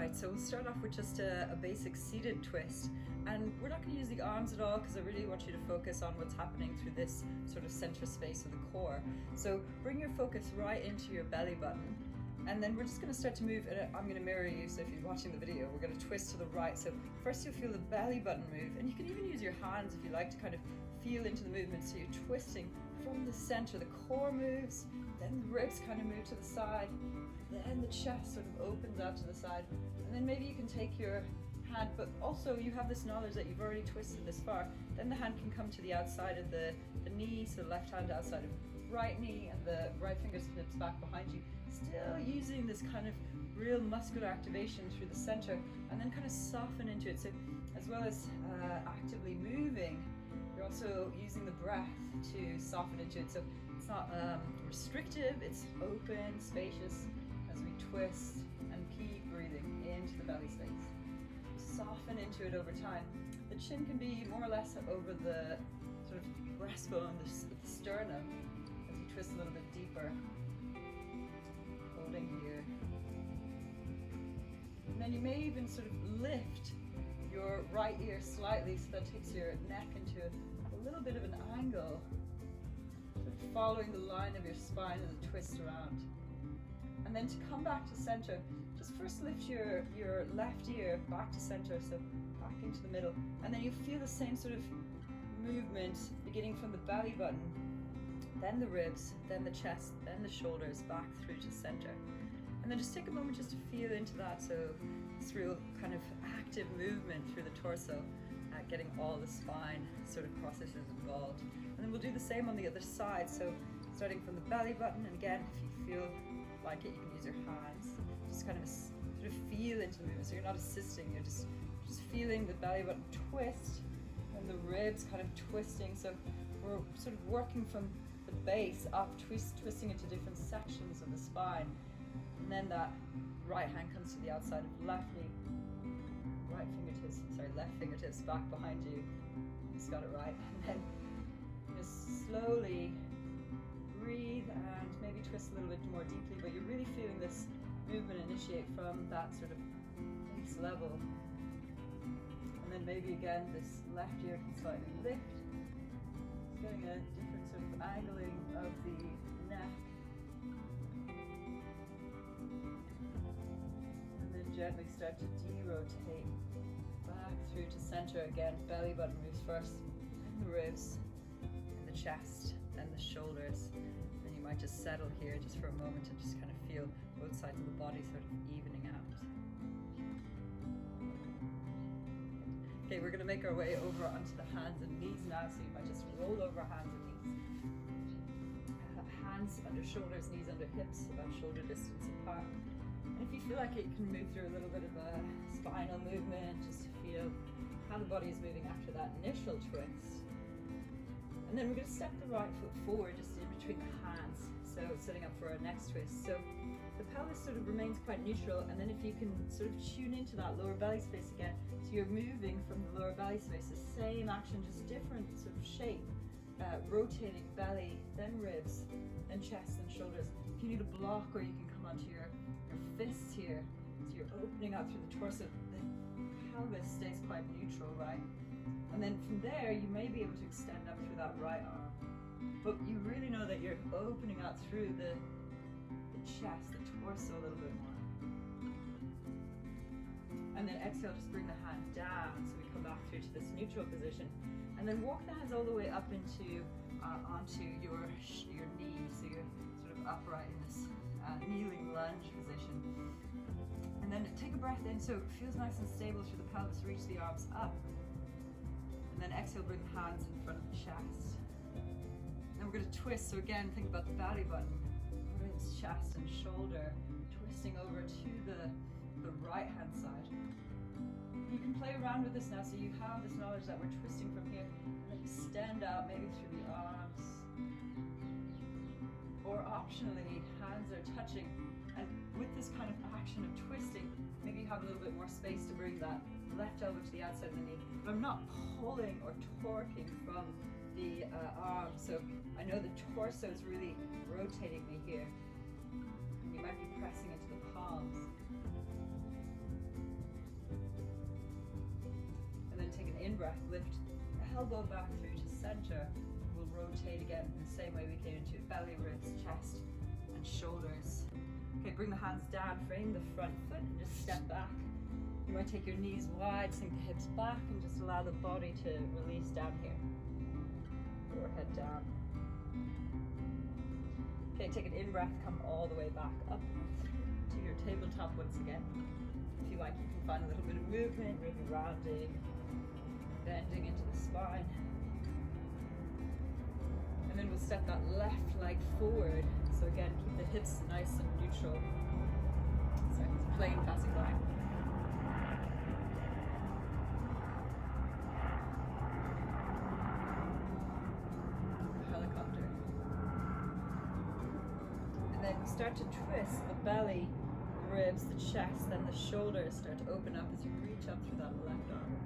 Right, so we'll start off with just a basic seated twist, and we're not going to use the arms at all because I really want you to focus on what's happening through this sort of center space of the core. So bring your focus right into your belly button, and then we're just going to start to move, and I'm going to mirror you, so if you're watching the video, we're going to twist to the right. So first you'll feel the belly button move, and you can even use your hands if you like to kind of feel into the movement. So you're twisting from the center, the core moves, then the ribs kind of move to the side, then the chest sort of opens out to the side, and then maybe you can take your hand, but also you have this knowledge that you've already twisted this far, then the hand can come to the outside of the knee, so left hand outside of right knee, and the right fingertips back behind you, still using this kind of real muscular activation through the center, and then kind of soften into it. So as well as actively moving, you're also using the breath to soften into it. So it's not restrictive, it's open, spacious as we twist and keep breathing into the belly space. Soften into it over time. The chin can be more or less over the sort of breastbone, the sternum, as you twist a little bit deeper. Holding here. And then you may even sort of lift your right ear slightly, so that takes your neck into a little bit of an angle, sort of following the line of your spine as a twist around. And then to come back to center, just first lift your left ear back to center, so back into the middle, and then you feel the same sort of movement beginning from the belly button, then the ribs, then the chest, then the shoulders, back through to center. And then just take a moment just to feel into that, so this real kind of active movement through the torso, getting all the spine sort of processes involved. And then we'll do the same on the other side, so starting from the belly button, and again, if you feel like it, you can use your hands, just kind of sort of feel into the movement, so you're not assisting, you're just feeling the belly button twist, and the ribs kind of twisting, so we're sort of working from the base up, twisting into different sections of the spine. And then that right hand comes to the outside of left knee, left fingertips back behind you. Just got it right. And then just slowly breathe and maybe twist a little bit more deeply, but you're really feeling this movement initiate from that sort of base level. And then maybe again, this left ear can slightly lift. It's getting a different sort of angling of the neck. Gently start to de-rotate back through to center again. Belly button moves first, then the ribs, and the chest, then the shoulders. Then you might just settle here just for a moment and just kind of feel both sides of the body sort of evening out. Okay, we're going to make our way over onto the hands and knees now, so you might just roll over hands and knees. Hands under shoulders, knees under hips, about shoulder distance apart. And if you feel like it, you can move through a little bit of a spinal movement, just to feel how the body is moving after that initial twist. And then we're going to step the right foot forward, just in between the hands, so setting up for our next twist. So the pelvis sort of remains quite neutral, and then if you can sort of tune into that lower belly space again, so you're moving from the lower belly space, the same action, just different sort of shape, rotating belly, then ribs, then chest and shoulders. If you need a block, or you can come onto your fists here, so you're opening out through the torso, the pelvis stays quite neutral, right? And then from there, you may be able to extend up through that right arm, but you really know that you're opening out through the chest, the torso a little bit more. And then exhale, just bring the hand down, so we come back through to this neutral position, and then walk the hands all the way up into onto your knee, so you're sort of upright in this kneeling lunge position. And then take a breath in, so it feels nice and stable through the pelvis. Reach the arms up, and then exhale, bring the hands in front of the chest. Then we're going to twist, so again, think about the belly button, ribs, chest and shoulder, twisting over to the right hand side. You can play around with this now, so you have this knowledge that we're twisting from here, and then extend out maybe through the arms, or optionally, hands are touching, and with this kind of action of twisting, maybe you have a little bit more space to bring that left elbow to the outside of the knee, but I'm not pulling or torquing from the arm, so I know the torso is really rotating me here, and you might be pressing into the palms. breath, lift elbow back through to center. We'll rotate again in the same way we came into it. Belly, ribs, chest, and shoulders. Okay, bring the hands down, frame the front foot, and just step back. You might take your knees wide, sink the hips back, and just allow the body to release down here. Forehead down. Okay, take an in-breath, come all the way back up to your tabletop once again. If you like, you can find a little bit of movement, maybe rounding, bending into the spine. And then we'll step that left leg forward. So again, keep the hips nice and neutral. Sorry, it's a plane passing by. Helicopter. And then start to twist the belly, the ribs, the chest, then the shoulders start to open up as you reach up through that left arm.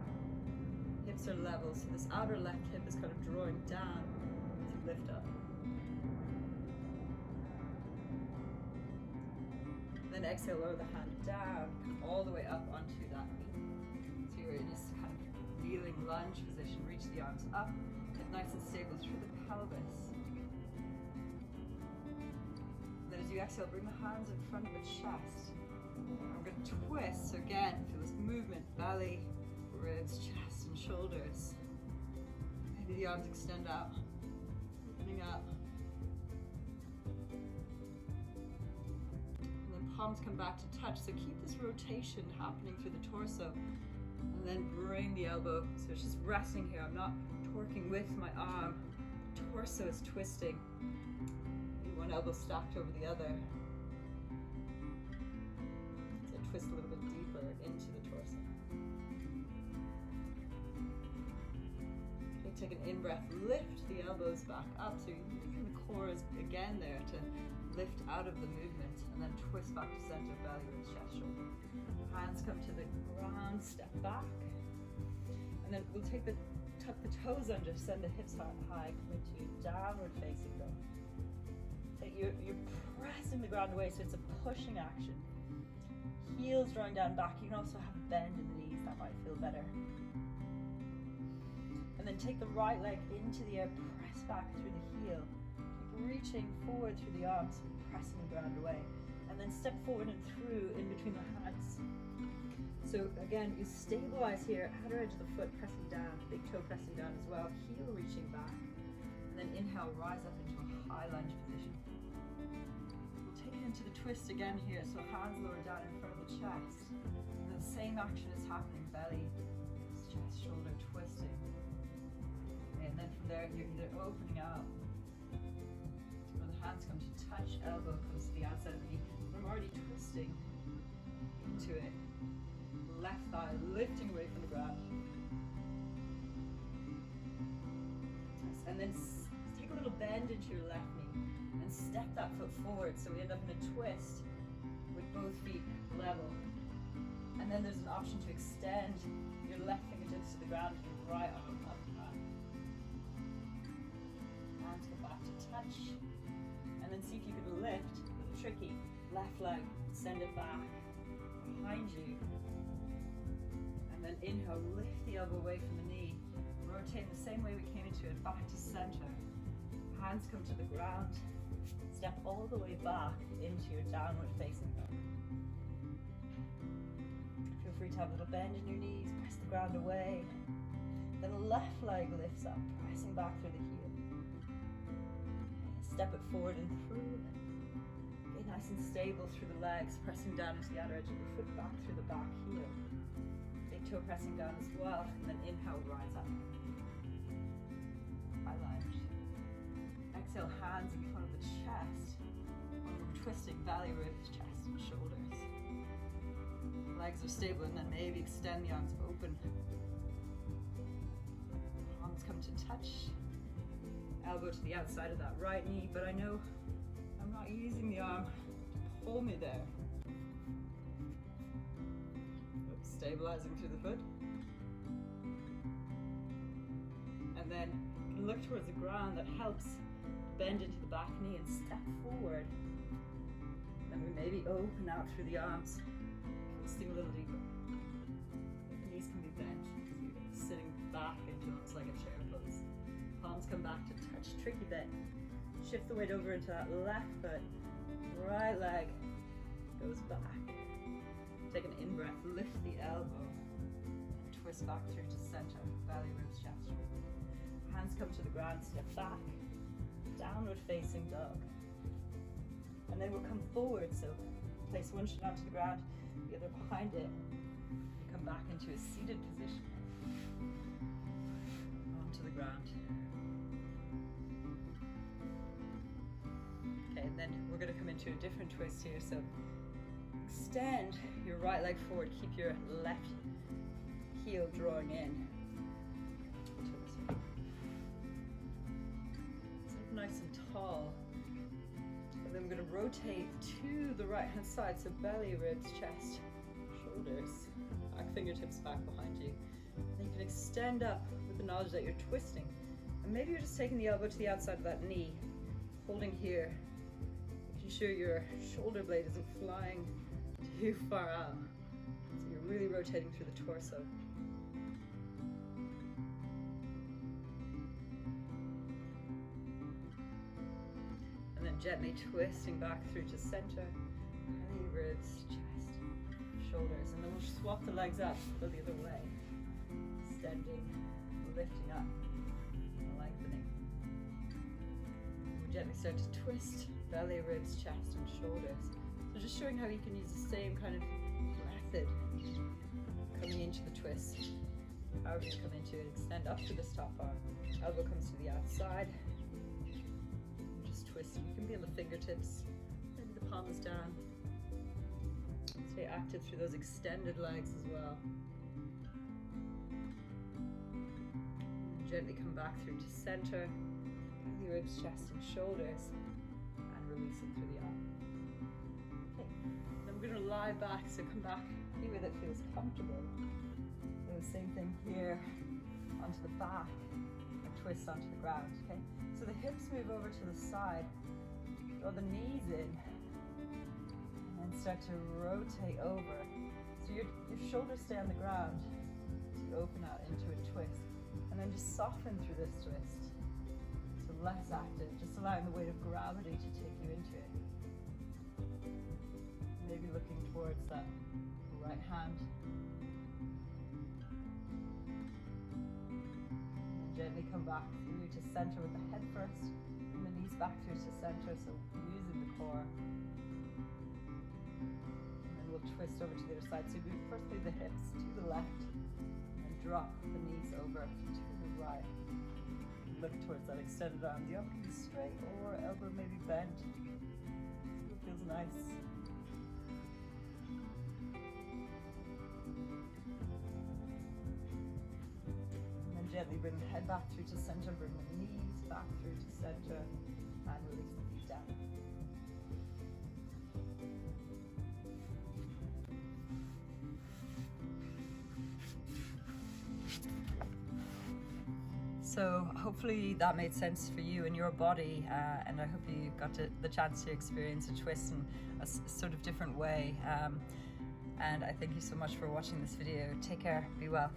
Hips are level, so this outer left hip is kind of drawing down as you lift up. Then exhale, lower the hand down, come all the way up onto that knee. So you're in this kind of kneeling lunge position. Reach the arms up, get nice and stable through the pelvis. Then as you exhale, bring the hands in front of the chest. We're going to twist, so again, feel this movement, belly, ribs, chest, and shoulders. Maybe the arms extend out, opening up. Palms come back to touch, so keep this rotation happening through the torso, and then bring the elbow, so it's just resting here. I'm not torquing with my arm, torso is twisting. One elbow stacked over the other, so twist a little bit deeper into the torso. Okay, take an in-breath, lift the elbows back up, so the core is again there to lift out of the movement, and then twist back to center, belly, ribs, chest, shoulder. Hands come to the ground, step back. And then we'll tuck the toes under, send the hips high, come into downward facing dog. You're pressing the ground away, so it's a pushing action. Heels drawing down back. You can also have a bend in the knees, that might feel better. And then take the right leg into the air, press back through the heel. Reaching forward through the arms, pressing the ground away, and then step forward and through in between the hands. So again, you stabilize here, outer edge of the foot pressing down, big toe pressing down as well, heel reaching back, and then inhale, rise up into a high lunge position. We'll take it into the twist again here, so hands lower down in front of the chest, and the same action is happening, belly, chest, shoulder twisting, and then from there you're either opening out. Hands come to touch, elbow comes to the outside of the knee. I'm already twisting into it. Left thigh lifting away from the ground. Nice. And then take a little bend into your left knee and step that foot forward, so we end up in a twist with both feet level. And then there's an option to extend your left fingertips to the ground, your right arm up high. Hands go back to touch. And then see if you could lift, a little tricky, left leg, send it back behind you. And then inhale, lift the elbow away from the knee. Rotate the same way we came into it, back to center. Hands come to the ground. Step all the way back into your downward facing dog. Feel free to have a little bend in your knees, press the ground away. Then the left leg lifts up, pressing back through the heel. Step it forward and through. Get nice and stable through the legs, pressing down into the outer edge of the foot, back through the back heel. Big toe pressing down as well, and then inhale, rise up. High lunge. Exhale, hands in front of the chest. And we're twisting belly, ribs, chest, and shoulders. Legs are stable, and then maybe extend the arms open. Palms come to touch. Elbow to the outside of that right knee, but I know I'm not using the arm to pull me there. Oops, stabilizing through the foot. And then you can look towards the ground. That helps bend into the back knee and step forward. Then we maybe open out through the arms, twisting a little deeper. The knees can be bent, so you're sitting back into almost like a chair pose. Palms come back to touch, tricky bit. Shift the weight over into that left foot. Right leg goes back. Take an in-breath, lift the elbow. Twist back through to center, belly, ribs, chest, shoulders. Hands come to the ground, step back. Downward facing dog. And then we'll come forward, so place one shin onto the ground, the other behind it. You come back into a seated position. Onto the ground. Okay, and then we're going to come into a different twist here. So extend your right leg forward, keep your left heel drawing in. Sit nice and tall. And then we're going to rotate to the right hand side, so belly, ribs, chest, shoulders, back fingertips back behind you. And then you can extend up with the knowledge that you're twisting. And maybe you're just taking the elbow to the outside of that knee, holding here, making sure your shoulder blade isn't flying too far out. So you're really rotating through the torso. Gently twisting back through to center, belly, ribs, chest, shoulders, and then we'll swap the legs up, go the other way, extending, lifting up, lengthening. We'll gently start to twist, belly, ribs, chest, and shoulders. So just showing how you can use the same kind of method coming into the twist. However you come into it, extend up to this top arm, elbow comes to the outside. Twist. You can be on the fingertips, maybe the palms down. Stay active through those extended legs as well. And gently come back through to center, belly, ribs, chest, and shoulders, and releasing through the arm. Okay, then we're going to lie back, so come back any way that feels comfortable. Do the same thing here, onto the back, and twist onto the ground, okay? So the hips move over to the side, draw the knees in, and then start to rotate over. So your shoulders stay on the ground, so you open out into a twist, and then just soften through this twist. So less active, just allowing the weight of gravity to take you into it. Maybe looking towards that right hand. Gently come back through to center with the head first, and the knees back through to center, so using the core. And then we'll twist over to the other side. So we first move the hips to the left, and then drop the knees over to the right. Look towards that extended arm. The arm can be straight or elbow maybe bent. So it feels nice. Gently bring the head back through to center, bring the knees back through to center, and release the feet down. So hopefully that made sense for you and your body, and I hope you got the chance to experience a twist in a sort of different way. And I thank you so much for watching this video. Take care, be well.